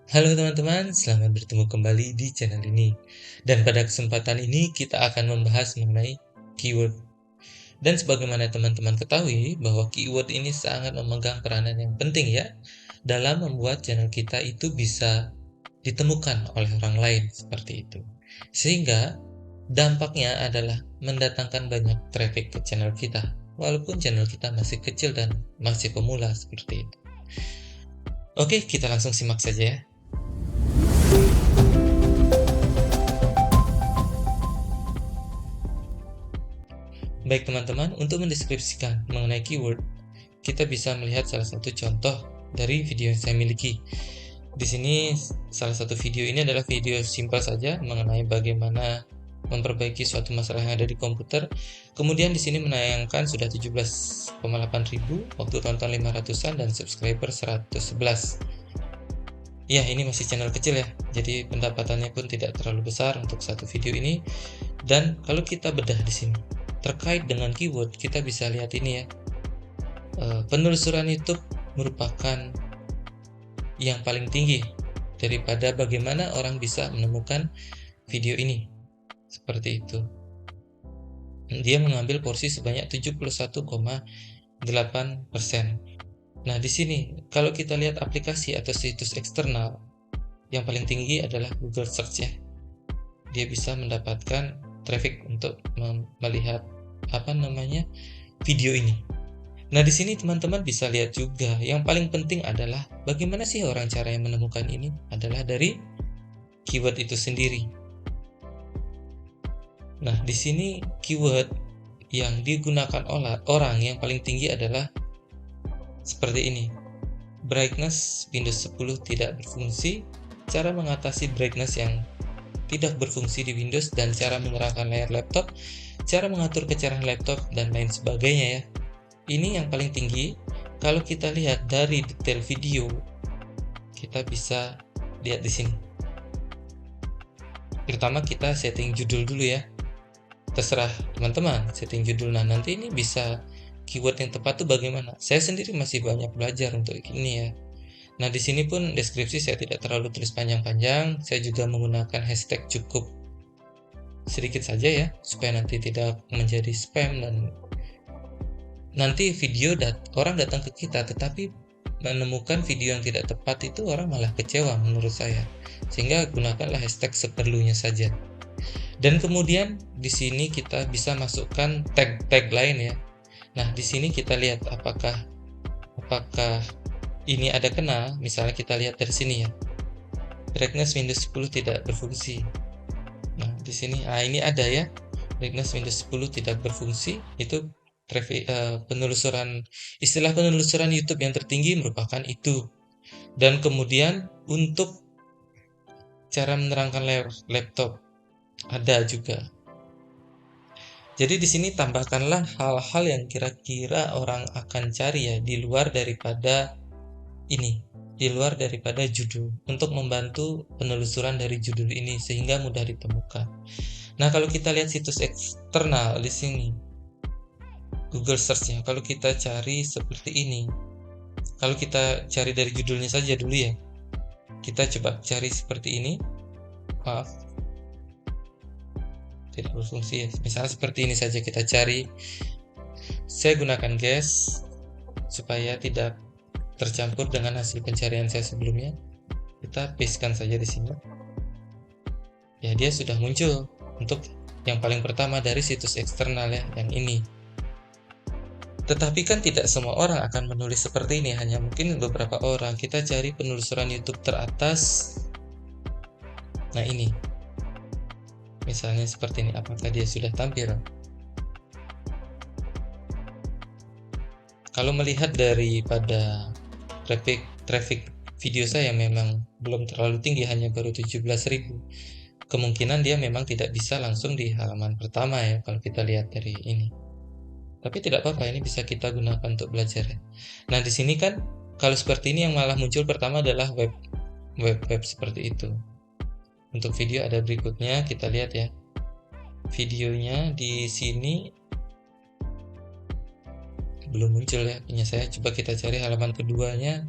Halo teman-teman, selamat bertemu kembali di channel ini. Dan pada kesempatan ini kita akan membahas mengenai keyword. Dan sebagaimana teman-teman ketahui bahwa keyword ini sangat memegang peranan yang penting ya dalam membuat channel kita itu bisa ditemukan oleh orang lain seperti itu. Sehingga dampaknya adalah mendatangkan banyak traffic ke channel kita. Walaupun channel kita masih kecil dan masih pemula seperti itu. Oke, kita langsung simak saja ya. Baik teman-teman, untuk mendeskripsikan mengenai keyword, kita bisa melihat salah satu contoh dari video yang saya miliki. Di sini salah satu video ini adalah video simpel saja mengenai bagaimana memperbaiki suatu masalah yang ada di komputer. Kemudian di sini menayangkan sudah 17,8 ribu, waktu tonton 500-an dan subscriber 111. Ya, ini masih channel kecil ya, jadi pendapatannya pun tidak terlalu besar untuk satu video ini. Dan kalau kita bedah di sini, terkait dengan keyword, kita bisa lihat ini ya. Penelusuran YouTube merupakan yang paling tinggi daripada bagaimana orang bisa menemukan video ini. Seperti itu. Dia mengambil porsi sebanyak 71,8%. Nah, di sini kalau kita lihat aplikasi atau situs eksternal, yang paling tinggi adalah Google Search ya. Dia bisa mendapatkan traffic untuk melihat video ini. Nah, di sini teman-teman bisa lihat juga yang paling penting adalah bagaimana sih orang cara yang menemukan ini adalah dari keyword itu sendiri. Nah, di sini keyword yang digunakan oleh orang yang paling tinggi adalah seperti ini. Brightness Windows 10 tidak berfungsi, cara mengatasi brightness yang tidak berfungsi di Windows dan cara menerangkan layar laptop, cara mengatur kecerahan laptop dan lain sebagainya ya. Ini yang paling tinggi. Kalau kita lihat dari detail video, kita bisa lihat di sini. Pertama kita setting judul dulu ya. Terserah teman-teman setting judul. Nah, nanti ini bisa keyword yang tepat tuh bagaimana. Saya sendiri masih banyak belajar untuk ini ya. Nah, di sini pun deskripsi saya tidak terlalu tulis panjang-panjang. Saya juga menggunakan hashtag cukup sedikit saja ya, supaya nanti tidak menjadi spam dan nanti orang datang ke kita tetapi menemukan video yang tidak tepat, itu orang malah kecewa menurut saya. Sehingga gunakanlah hashtag seperlunya saja. Dan kemudian di sini kita bisa masukkan tag lain ya. Nah, di sini kita lihat apakah ini ada kena. Misalnya kita lihat dari sini ya. Brightness Windows 10 tidak berfungsi. Nah, di sini ini ada ya. Brightness Windows 10 tidak berfungsi. Itu istilah penelusuran YouTube yang tertinggi merupakan itu. Dan kemudian untuk cara menerangkan layar laptop ada juga. Jadi di sini tambahkanlah hal-hal yang kira-kira orang akan cari ya, di luar daripada judul, untuk membantu penelusuran dari judul ini sehingga mudah ditemukan. Nah, kalau kita lihat situs eksternal di sini, Google Search-nya, kalau kita cari seperti ini, kalau kita cari dari judulnya saja dulu ya, kita coba cari seperti ini. Maaf, tidak berfungsi ya. Misalnya seperti ini saja kita cari. Saya gunakan guess supaya tidak tercampur dengan hasil pencarian saya sebelumnya. Kita pastekan saja di sini. Ya, dia sudah muncul untuk yang paling pertama dari situs eksternal ya, yang ini. Tetapi kan tidak semua orang akan menulis seperti ini, hanya mungkin beberapa orang. Kita cari penelusuran YouTube teratas. Nah, ini. Misalnya seperti ini, apakah dia sudah tampil? Kalau melihat daripada traffic video saya memang belum terlalu tinggi, hanya baru 17.000. Kemungkinan dia memang tidak bisa langsung di halaman pertama ya, kalau kita lihat dari ini. Tapi tidak apa-apa, ini bisa kita gunakan untuk belajar ya. Nah, di sini kan kalau seperti ini yang malah muncul pertama adalah web seperti itu. Untuk video ada berikutnya, kita lihat ya. Videonya di sini belum muncul ya punya saya. Coba kita cari halaman keduanya.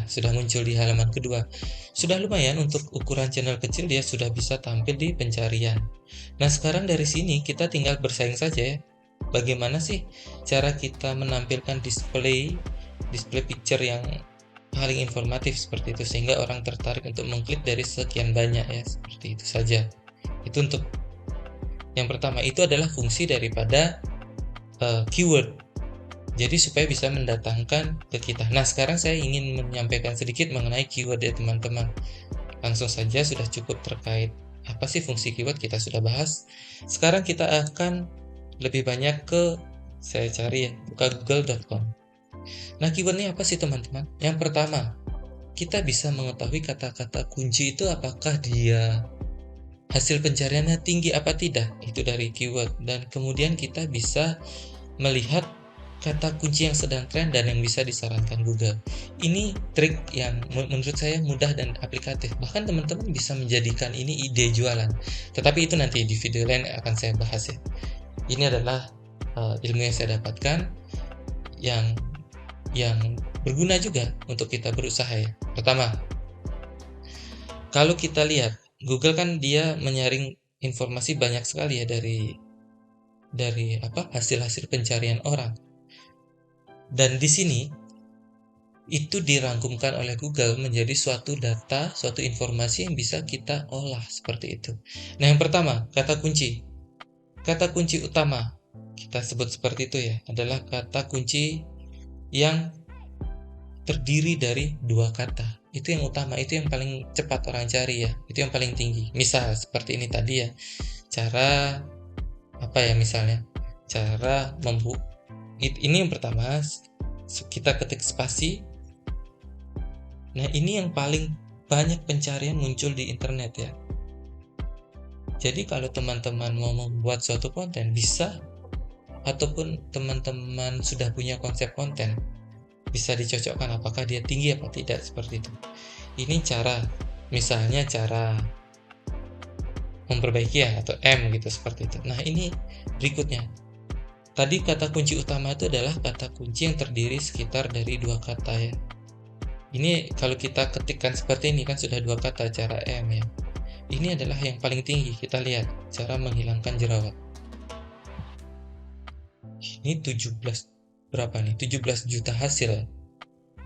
Sudah muncul di halaman kedua. Sudah lumayan untuk ukuran channel kecil, dia sudah bisa tampil di pencarian. Nah, sekarang dari sini kita tinggal bersaing saja ya. Bagaimana sih cara kita menampilkan display picture yang paling informatif seperti itu sehingga orang tertarik untuk mengklik dari sekian banyak ya, seperti itu saja. Itu untuk yang pertama, itu adalah fungsi daripada keyword. Jadi supaya bisa mendatangkan ke kita. Nah, sekarang saya ingin menyampaikan sedikit mengenai keyword ya teman-teman. Langsung saja, sudah cukup terkait apa sih fungsi keyword kita sudah bahas. Sekarang kita akan lebih banyak ke, saya cari ya, buka google.com. Nah, keyword ini apa sih teman-teman? Yang pertama, kita bisa mengetahui kata-kata kunci itu apakah dia hasil pencariannya tinggi apa tidak, itu dari keyword. Dan kemudian kita bisa melihat kata kunci yang sedang tren dan yang bisa disarankan Google. Ini trik yang menurut saya mudah dan aplikatif. Bahkan teman-teman bisa menjadikan ini ide jualan. Tetapi itu nanti di video lain akan saya bahas ya. Ini adalah ilmu yang saya dapatkan yang berguna juga untuk kita berusaha ya. Pertama, kalau kita lihat Google kan dia menyaring informasi banyak sekali ya dari hasil-hasil pencarian orang. Dan di sini itu dirangkumkan oleh Google menjadi suatu data, suatu informasi yang bisa kita olah seperti itu. Nah, yang pertama, kata kunci. Kata kunci utama, kita sebut seperti itu ya, adalah kata kunci yang terdiri dari dua kata. Itu yang utama, itu yang paling cepat orang cari ya, itu yang paling tinggi. Misal seperti ini tadi ya, cara apa ya misalnya, cara ini yang pertama, kita ketik spasi. Nah, ini yang paling banyak pencarian muncul di internet ya. Jadi kalau teman-teman mau membuat suatu konten bisa, ataupun teman-teman sudah punya konsep konten, bisa dicocokkan apakah dia tinggi apa tidak, seperti itu. Ini cara, misalnya cara memperbaiki ya, atau M gitu, seperti itu. Nah, ini berikutnya. Tadi kata kunci utama itu adalah kata kunci yang terdiri sekitar dari dua kata ya. Ini kalau kita ketikkan seperti ini kan sudah dua kata, cara M ya. Ini adalah yang paling tinggi. Kita lihat cara menghilangkan jerawat. Ini 17 juta hasil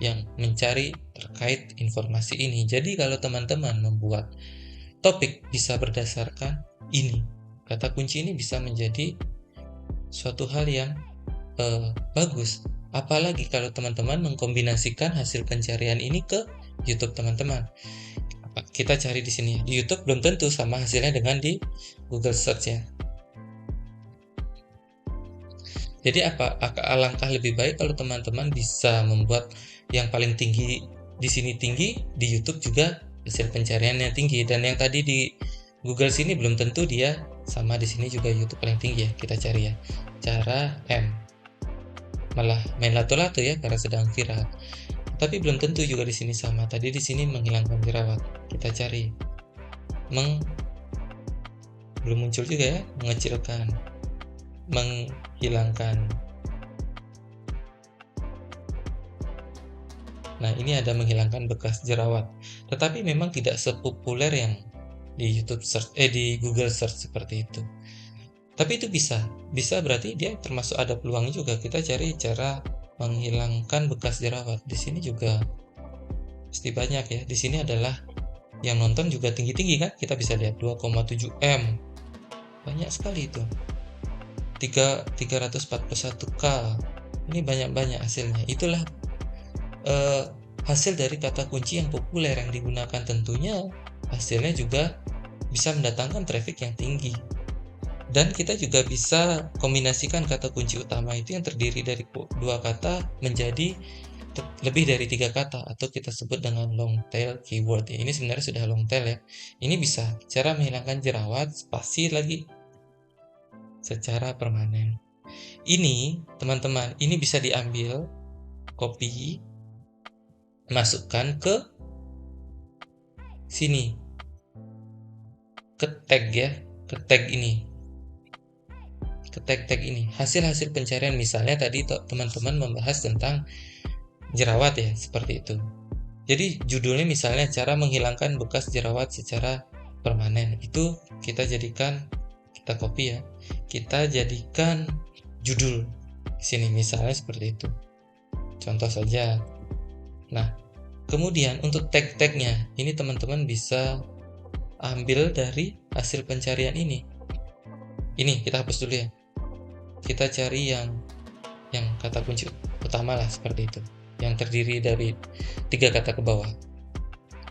yang mencari terkait informasi ini. Jadi kalau teman-teman membuat topik bisa berdasarkan ini, kata kunci ini bisa menjadi suatu hal yang bagus. Apalagi kalau teman-teman mengkombinasikan hasil pencarian ini ke YouTube teman-teman. Kita cari di sini di YouTube, belum tentu sama hasilnya dengan di Google Search ya. Jadi alangkah lebih baik kalau teman-teman bisa membuat yang paling tinggi di sini tinggi, di YouTube juga hasil pencariannya tinggi, dan yang tadi di Google sini belum tentu dia sama di sini juga YouTube paling tinggi ya. Kita cari ya. Cara M. Malah main lato-lato ya karena sedang viral. Tapi belum tentu juga di sini sama. Tadi di sini menghilangkan jerawat. Kita cari. Belum muncul juga ya, mengecilkan. Menghilangkan. Nah, ini ada menghilangkan bekas jerawat. Tetapi memang tidak sepopuler yang di YouTube search, di Google search seperti itu. Tapi itu bisa berarti dia termasuk ada peluang juga. Kita cari cara menghilangkan bekas jerawat. Di sini juga pasti banyak ya. Di sini adalah yang nonton juga tinggi-tinggi kan? Kita bisa lihat 2,7 M. Banyak sekali itu. 341K. Ini banyak-banyak hasilnya. Itulah hasil dari kata kunci yang populer yang digunakan. Tentunya hasilnya juga bisa mendatangkan traffic yang tinggi. Dan kita juga bisa kombinasikan kata kunci utama itu yang terdiri dari dua kata menjadi lebih dari 3 kata, atau kita sebut dengan long tail keyword ya. Ini sebenarnya sudah long tail ya. Ini bisa cara menghilangkan jerawat, spasi lagi secara permanen. Ini teman-teman, ini bisa diambil, copy, masukkan ke sini, ke tag ya, ke tag ini, ke tag ini, hasil-hasil pencarian. Misalnya tadi teman-teman membahas tentang jerawat ya, seperti itu. Jadi judulnya misalnya cara menghilangkan bekas jerawat secara permanen, itu kita copy ya, kita jadikan judul di sini misalnya seperti itu, contoh saja. Nah, kemudian untuk tag-tagnya ini teman-teman bisa ambil dari hasil pencarian ini kita hapus dulu ya, kita cari yang kata kunci utama lah seperti itu, yang terdiri dari 3 kata ke bawah,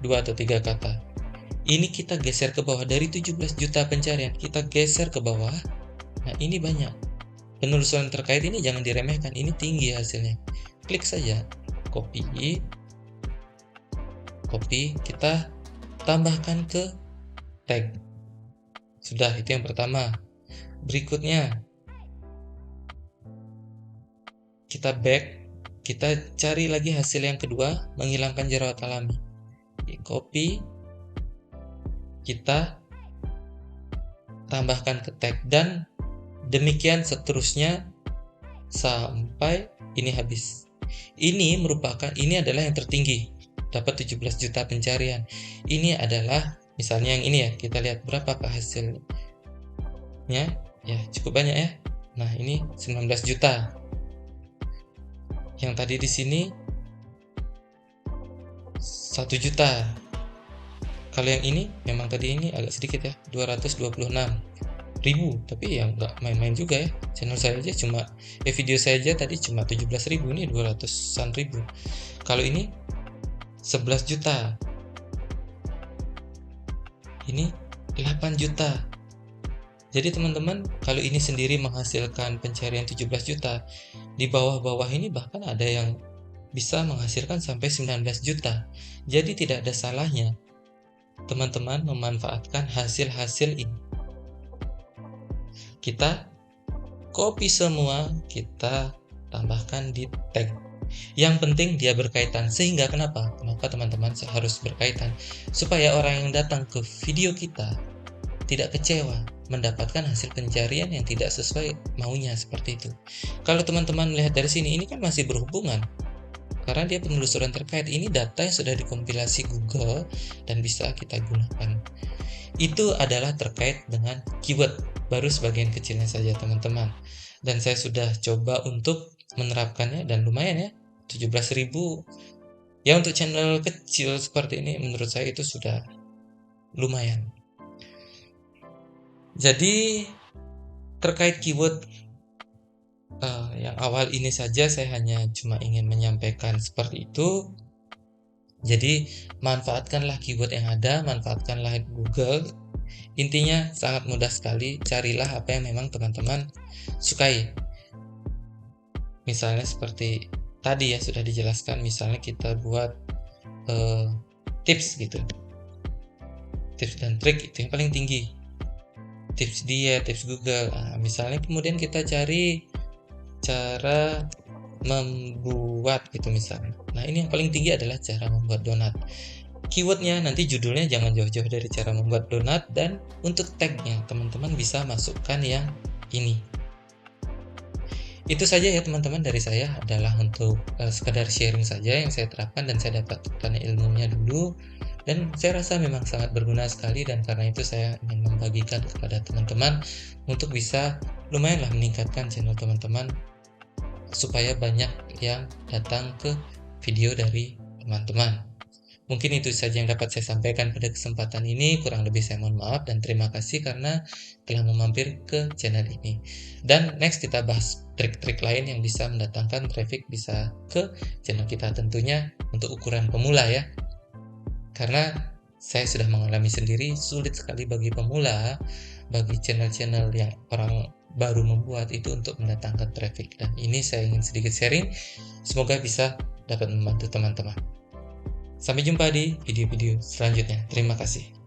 2 atau 3 kata. Ini kita geser ke bawah, dari 17 juta pencarian kita geser ke bawah. Nah, ini banyak. Penelusuran terkait ini jangan diremehkan, ini tinggi hasilnya. Klik saja, copy, kita tambahkan ke tag. Sudah, itu yang pertama. Berikutnya kita back, kita cari lagi hasil yang kedua, menghilangkan jerawat alami. Copy, kita tambahkan ke tag, dan demikian seterusnya sampai ini habis. Ini adalah yang tertinggi, dapat 17 juta pencarian. Ini adalah misalnya yang ini ya, kita lihat berapakah hasilnya. Ya, cukup banyak ya. Nah, ini 19 juta. Yang tadi di sini 1 juta. Kalau yang ini memang tadi ini agak sedikit ya, 226 ribu, tapi ya nggak main-main juga ya. Channel saya aja cuma video saya aja tadi cuma 17 ribu, ini 200-an ribu. Kalau ini 11 juta, ini 8 juta. Jadi teman-teman, kalau ini sendiri menghasilkan pencarian 17 juta, di bawah-bawah ini bahkan ada yang bisa menghasilkan sampai 19 juta. Jadi tidak ada salahnya teman-teman memanfaatkan hasil-hasil ini. Kita copy semua, kita tambahkan di tag. Yang penting dia berkaitan. Sehingga kenapa teman-teman harus berkaitan? Supaya orang yang datang ke video kita tidak kecewa mendapatkan hasil pencarian yang tidak sesuai maunya, seperti itu. Kalau teman-teman melihat dari sini, ini kan masih berhubungan karena dia penelusuran terkait. Ini data yang sudah dikompilasi Google dan bisa kita gunakan. Itu adalah terkait dengan keyword, baru sebagian kecilnya saja teman-teman. Dan saya sudah coba untuk menerapkannya dan lumayan ya, 17.000 ya untuk channel kecil seperti ini, menurut saya itu sudah lumayan. Jadi terkait keyword yang awal ini saja saya hanya cuma ingin menyampaikan seperti itu. Jadi manfaatkanlah keyword yang ada, manfaatkanlah Google. Intinya sangat mudah sekali, carilah apa yang memang teman-teman sukai. Misalnya seperti tadi ya sudah dijelaskan, misalnya kita buat tips gitu, tips dan trik itu yang paling tinggi, tips diet, tips Google. Nah, misalnya kemudian kita cari cara membuat gitu misalnya. Nah, ini yang paling tinggi adalah cara membuat donat. Keywordnya nanti judulnya jangan jauh-jauh dari cara membuat donat, dan untuk tagnya teman-teman bisa masukkan yang ini. Itu saja ya teman-teman dari saya, adalah untuk sekedar sharing saja yang saya terapkan dan saya dapatkan ilmunya dulu. Dan saya rasa memang sangat berguna sekali, dan karena itu saya ingin membagikan kepada teman-teman untuk bisa lumayanlah meningkatkan channel teman-teman supaya banyak yang datang ke video dari teman-teman. Mungkin itu saja yang dapat saya sampaikan pada kesempatan ini. Kurang lebih saya mohon maaf dan terima kasih karena telah memampir ke channel ini. Dan next kita bahas trik-trik lain yang bisa mendatangkan traffic bisa ke channel kita, tentunya untuk ukuran pemula ya. Karena saya sudah mengalami sendiri, sulit sekali bagi pemula, bagi channel-channel yang orang baru membuat itu untuk mendatangkan traffic. Dan ini saya ingin sedikit sharing, semoga bisa dapat membantu teman-teman. Sampai jumpa di video-video selanjutnya. Terima kasih.